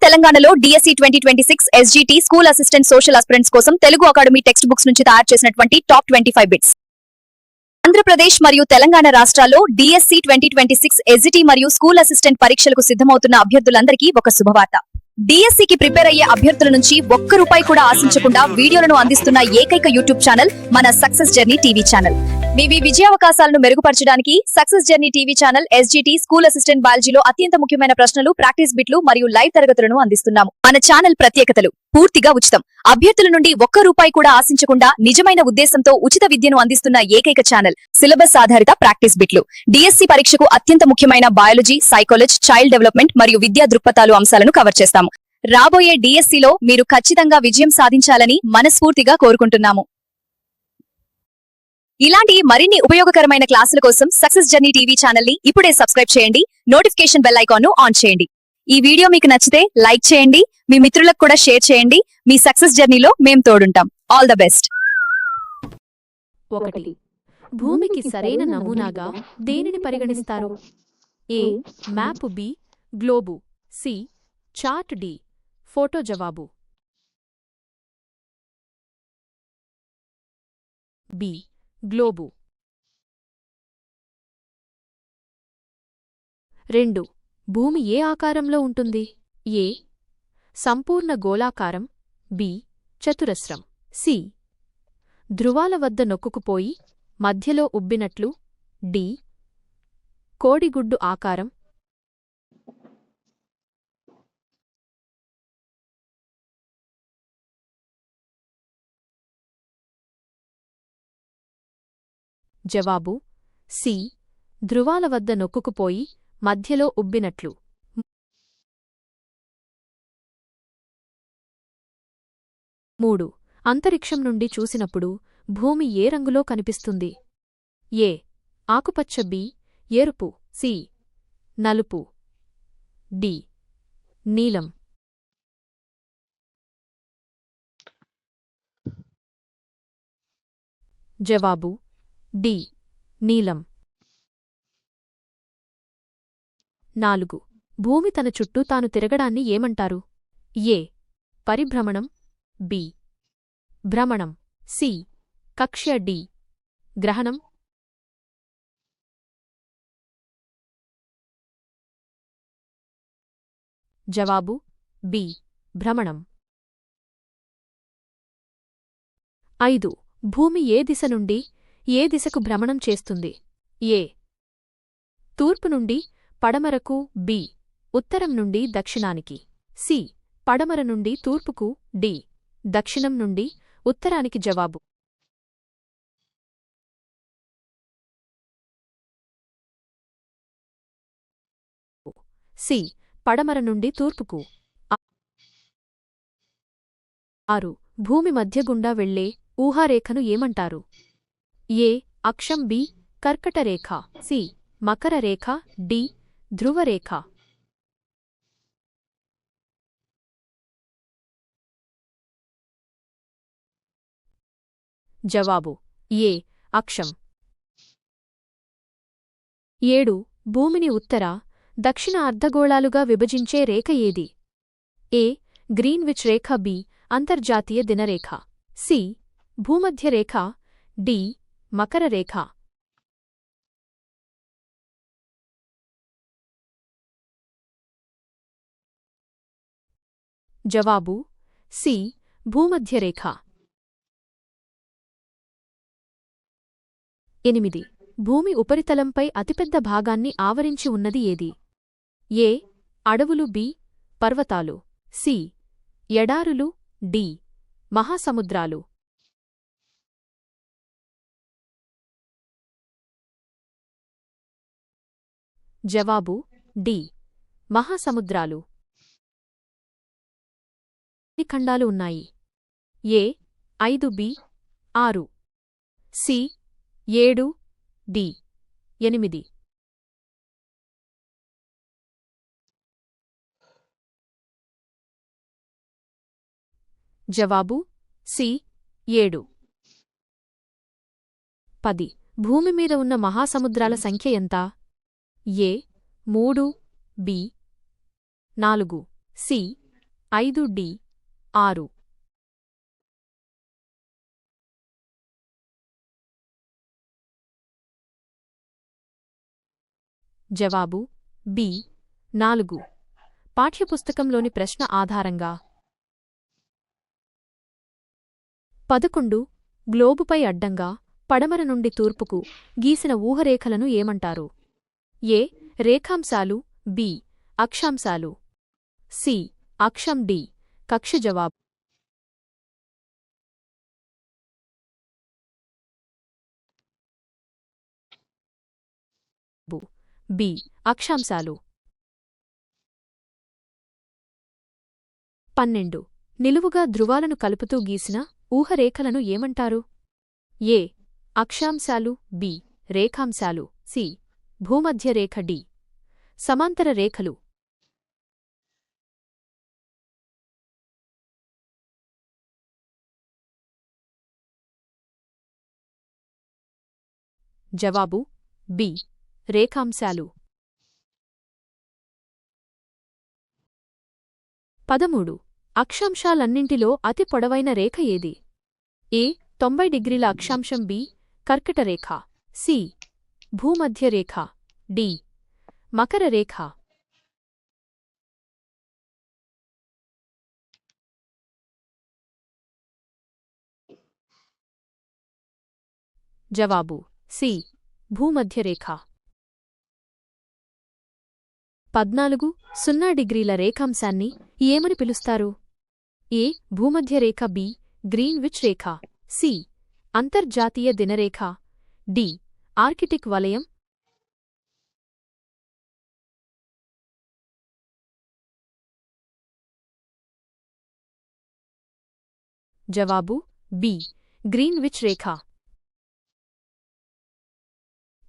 తెలంగాణలో DSC 2026 SGT school assistant social aspirants కోసం Telugu academy text books నుంచి తయారు చేసినటువంటి టాప్ 25 బిట్స్. ఆంధ్రప్రదేశ్ మరియు తెలంగాణ రాష్ట్రాల్లో డిఎస్సి 2026 ఎస్జిటి మరియు స్కూల్ అసిస్టెంట్ పరీక్షలకు సిద్ధమవుతున్న అభ్యర్థులందరికీ ఒక శుభవార్త. డిఎస్సికి ప్రిపేర్ అయ్యే అభ్యర్థుల నుంచి ₹1 కూడా ఆశించకుండా వీడియోలను అందిస్తున్న ఏకైక యూట్యూబ్ ఛానల్ మన సక్సెస్ జర్నీ టీవీ ఛానల్. మీ విజయావకాశాలను మెరుగుపరచడానికి success journey TV channel SGT school assistant బయాలజీలో అత్యంత ముఖ్యమైన ప్రశ్నలు, ప్రాక్టీస్ బిట్లు మరియు లైవ్ తరగతులను అందిస్తున్నాము. మన ఛానల్ ప్రత్యేకతలు: పూర్తిగా ఉచితం. అభ్యర్థుల నుండి ₹1 కూడా ఆశించకుండా నిజమైన ఉద్దేశంతో ఉచిత విద్యను అందిస్తున్న ఏకైక ఛానల్. సిలబస్ ఆధారిత ప్రాక్టీస్ బిట్లు. డిఎస్సి పరీక్షకు అత్యంత ముఖ్యమైన బయాలజీ, సైకాలజీ, చైల్డ్ డెవలప్మెంట్ మరియు విద్యా దృక్పథాలు అంశాలను కవర్ చేస్తాము. రాబోయే డిఎస్సిలో మీరు ఖచ్చితంగా విజయం సాధించాలని మనస్ఫూర్తిగా కోరుకుంటున్నాము. ఇలాంటి మరిన్ని ఉపయోగకరమైన క్లాసుల కోసం సక్సెస్ జర్నీ టీవీ ఛానల్ ని ఇప్పుడే సబ్స్క్రైబ్ చేయండి. నోటిఫికేషన్ బెల్ ఐకాన్ ను ఆన్ చేయండి. ఈ వీడియో మీకు నచ్చితే లైక్ చేయండి, మీ మిత్రులకు కూడా షేర్ చేయండి. మీ సక్సెస్ జర్నీలో మేం తోడుంటాం. All the best. 1. భూమికి సరైన నమూనాగా దేనిని పరిగణిస్తారు? A map, B globe, C chart, D photo. జవాబు బి గ్లోబు. 2. భూమి ఏ ఆకారంలో ఉంటుంది? ఏ సంపూర్ణ గోళాకారం, బి చతురస్రం, సి ధృవాల వద్ద నొక్కుకుపోయి మధ్యలో ఉబ్బినట్లు, డి కోడిగుడ్డు ఆకారం. జవాబు సి ధృవాల వద్ద నొక్కుకుపోయి మధ్యలో ఉబ్బినట్లు. 3. అంతరిక్షం నుండి చూసినప్పుడు భూమి ఏ రంగులో కనిపిస్తుంది? ఏ ఆకుపచ్చ, బి ఎరుపు, సి నలుపు, డి నీలం. జవాబు డి నీలం. 4. భూమి తన చుట్టూ తాను తిరగడాన్ని ఏమంటారు? ఏ పరిభ్రమణం, బి భ్రమణం, సి కక్ష్య, డి గ్రహణం. జవాబు బి భ్రమణం. 5. భూమి ఏ దిశ నుండి ఏ దిశకు భ్రమణం చేస్తుంది? ఏ తూర్పు నుండి పడమరకు, బి ఉత్తరం నుండి దక్షిణానికి, సి పడమర నుండి తూర్పుకు, డి దక్షిణం నుండి ఉత్తరానికి. జవాబు సి పడమర నుండి తూర్పుకు. 6. భూమి మధ్య గుండా వెళ్లే ఊహారేఖను ఏమంటారు? ఏ అక్షం, బి కర్కటరేఖ, సి మకర రేఖ, డి ధ్రువరేఖ. జవాబు ఏ అక్షం. 7. భూమిని ఉత్తర, దక్షిణ అర్ధగోళాలుగా విభజించే రేఖ ఏది? ఏ గ్రీన్విచ్ రేఖ, బి అంతర్జాతీయ దినరేఖ, సి భూమధ్యరేఖ, డి మకర రేఖ. జవాబు సి భూమధ్యరేఖ. 8. భూమి ఉపరితలంపై అతిపెద్ద భాగాన్ని ఆవరించి ఉన్నది ఏది? ఏ అడవులు, బి పర్వతాలు, సి ఎడారులు, డి మహాసముద్రాలు. జవాబు డి మహాసముద్రాలు. ఖండాలు ఉన్నాయి? ఏ 5, బి 6, సి 7, డి 8. జవాబు సి 7. 10. భూమి మీద ఉన్న మహాసముద్రాల సంఖ్య ఎంత? ఏ 3, బి 4, సి 5D 6 జవాబు బి 4 పాఠ్యపుస్తకంలోని ప్రశ్న ఆధారంగా 11 గ్లోబుపై అడ్డంగా పడమర నుండి తూర్పుకు గీసిన ఊహరేఖలను ఏమంటారు? ఏ రేఖాంశాలు, బి అక్షాంశాలు, సి అక్షం, డి కక్ష. జవాబు బి అక్షాంశాలు. 12 నిలువుగా ధృవాలను కలుపుతూ గీసిన ఊహరేఖలను ఏమంటారు? ఏ అక్షాంశాలు, బి రేఖాంశాలు, సి భూమధ్యరేఖ, డి సమాంతర రేఖలు. జవాబు బి రేఖాంశాలు. 13 అక్షాంశాలన్నింటిలో అతి పొడవైన రేఖ ఏది? ఏ 90 డిగ్రీల అక్షాంశం, బి కర్కటరేఖ, సి భూమధ్యరేఖ, డి మకర రేఖ. జవాబు సి భూమధ్యరేఖ. 14 0 డిగ్రీల రేఖాంశాన్ని ఏమని పిలుస్తారు? ఏ భూమధ్యరేఖ, బి గ్రీన్విచ్ రేఖ, సి అంతర్జాతీయ దినరేఖ, డి ఆర్కిటిక్ వలయం. జవాబు బి గ్రీన్విచ్ రేఖ.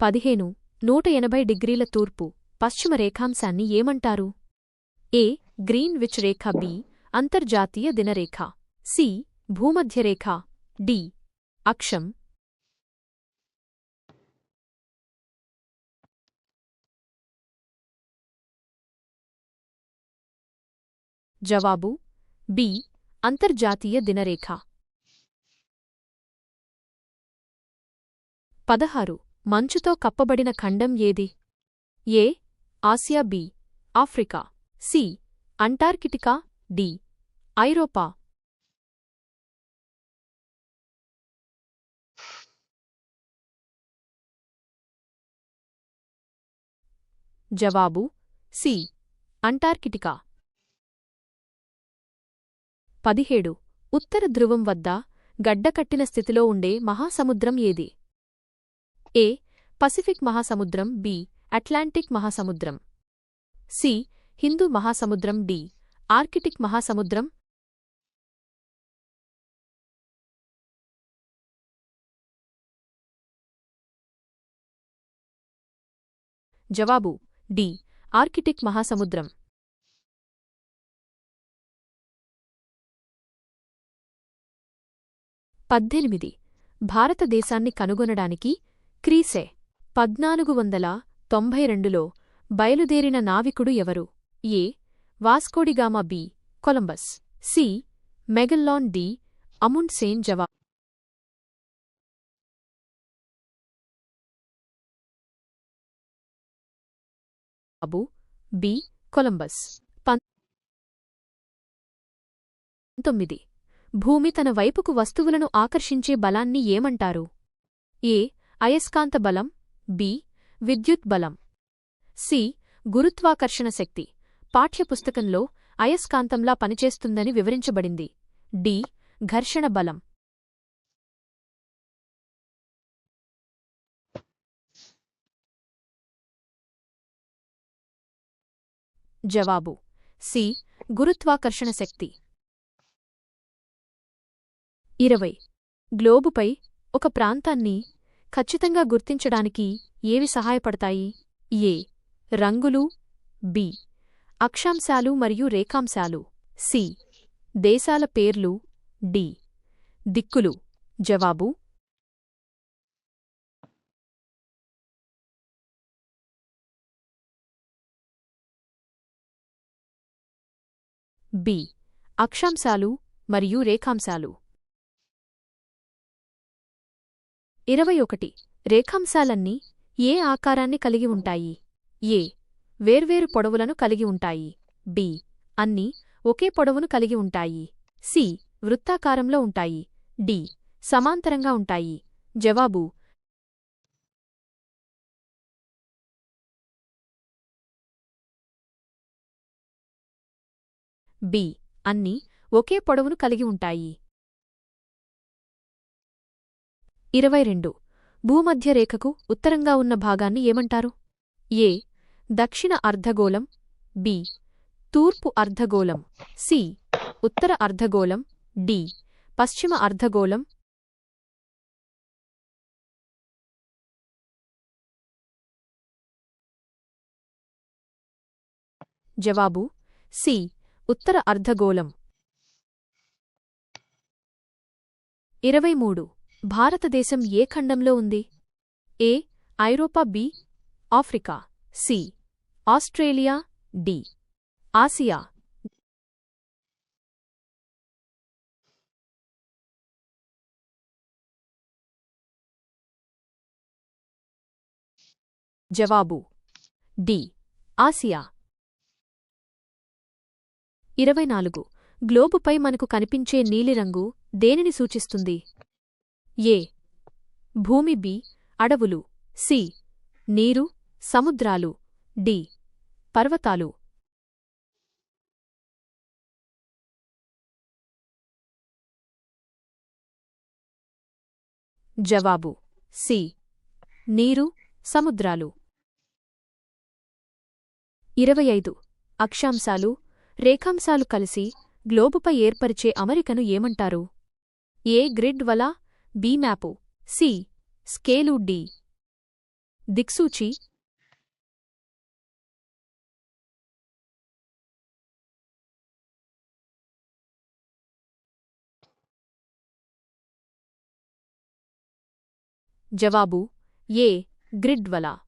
15 180 డిగ్రీల తూర్పు పశ్చిమ రేఖాంశాన్ని ఏమంటారు? ఏ గ్రీన్విచ్ రేఖ, బి అంతర్జాతీయ దినరేఖ, సి భూమధ్యరేఖ, డి అక్షం. జవాబు బి అంతర్జాతీయ దినరేఖ. 16 మంచుతో కప్పబడిన ఖండం ఏది? A Asia, B Africa, C Antarctica, D ఐరోపా. జవాబు సి అంటార్కిటికా. 17 ఉత్తర ధ్రువం వద్ద గడ్డకట్టిన స్థితిలో ఉండే మహాసముద్రం ఏది? ఏ పసిఫిక్ మహాసముద్రం, బి అట్లాంటిక్ మహాసముద్రం, సి హిందూ మహాసముద్రం, డి ఆర్కిటిక్ మహాసముద్రం. జవాబు డి ఆర్కిటిక్ మహాసముద్రం. 18 భారతదేశాన్ని కనుగొనడానికి క్రీసే 1492లో బయలుదేరిన నావికుడు ఎవరు? A Vasco da Gama, B Columbus, C Magellan, D Amundsen. జవాబు బి కొలంబస్. 19 భూమి తన వైపుకు వస్తువులను ఆకర్షించే బలాన్ని ఏమంటారు? ఏ అయస్కాంత బలం, బి విద్యుత్ బలం, సి గురుత్వాకర్షణ శక్తి. పాఠ్యపుస్తకంలో అయస్కాంతంలా పనిచేస్తుందని వివరించబడింది. డి ఘర్షణ బలం. జవాబు సి గురుత్వాకర్షణ శక్తి. 20 గ్లోబుపై ఒక ప్రాంతాన్ని ఖచ్చితంగా గుర్తించడానికి ఏవి సహాయపడతాయి? ఏ రంగులు, బి అక్షాంశాలు మరియు రేఖాంశాలు, సి దేశాల పేర్లు, డి దిక్కులు. జవాబు బి అక్షాంశాలు మరియు రేఖాంశాలు. 21. రేఖాంశాలన్నీ ఏ ఆకారాన్ని కలిగి ఉంటాయి? ఏ. వేర్వేరు పొడవులను కలిగి ఉంటాయి. బి. అన్నీ ఒకే పొడవును కలిగి ఉంటాయి. సి. వృత్తాకారంలో ఉంటాయి. డి. సమాంతరంగా ఉంటాయి. జవాబు బి. అన్నీ ఒకే పొడవును కలిగి ఉంటాయి. 22. భూమధ్యరేఖకు ఉత్తరంగా ఉన్న భాగాన్ని ఏమంటారు? ఏ. దక్షిణ అర్ధగోళం. బి. తూర్పు అర్ధగోళం. సి. ఉత్తర అర్ధగోళం. డి. పశ్చిమ అర్ధగోళం. జవాబు సి. ఉత్తర అర్ధగోళం. 23. భారతదేశం ఏ ఖండంలో ఉంది? ఏ. ఐరోపా. B. Africa. C. Australia. D. Asia. జవాబు డి. ఆసియా. 24. గ్లోబుపై మనకు కనిపించే నీలిరంగు దేనిని సూచిస్తుంది? ఏ. భూమి. బి. అడవులు. సి. నీరు, సముద్రాలు. డి. పర్వతాలు. జవాబు సి. నీరు, సముద్రాలు. 25. అక్షాంశాలు, రేఖాంశాలు కలిసి గ్లోబుపై ఏర్పరిచే అమరికను ఏమంటారు? ఏ. గ్రిడ్ వల. B. Map. C. Scale. D. దిక్సూచి. జవాబు ఏ. గ్రిడ్ వల.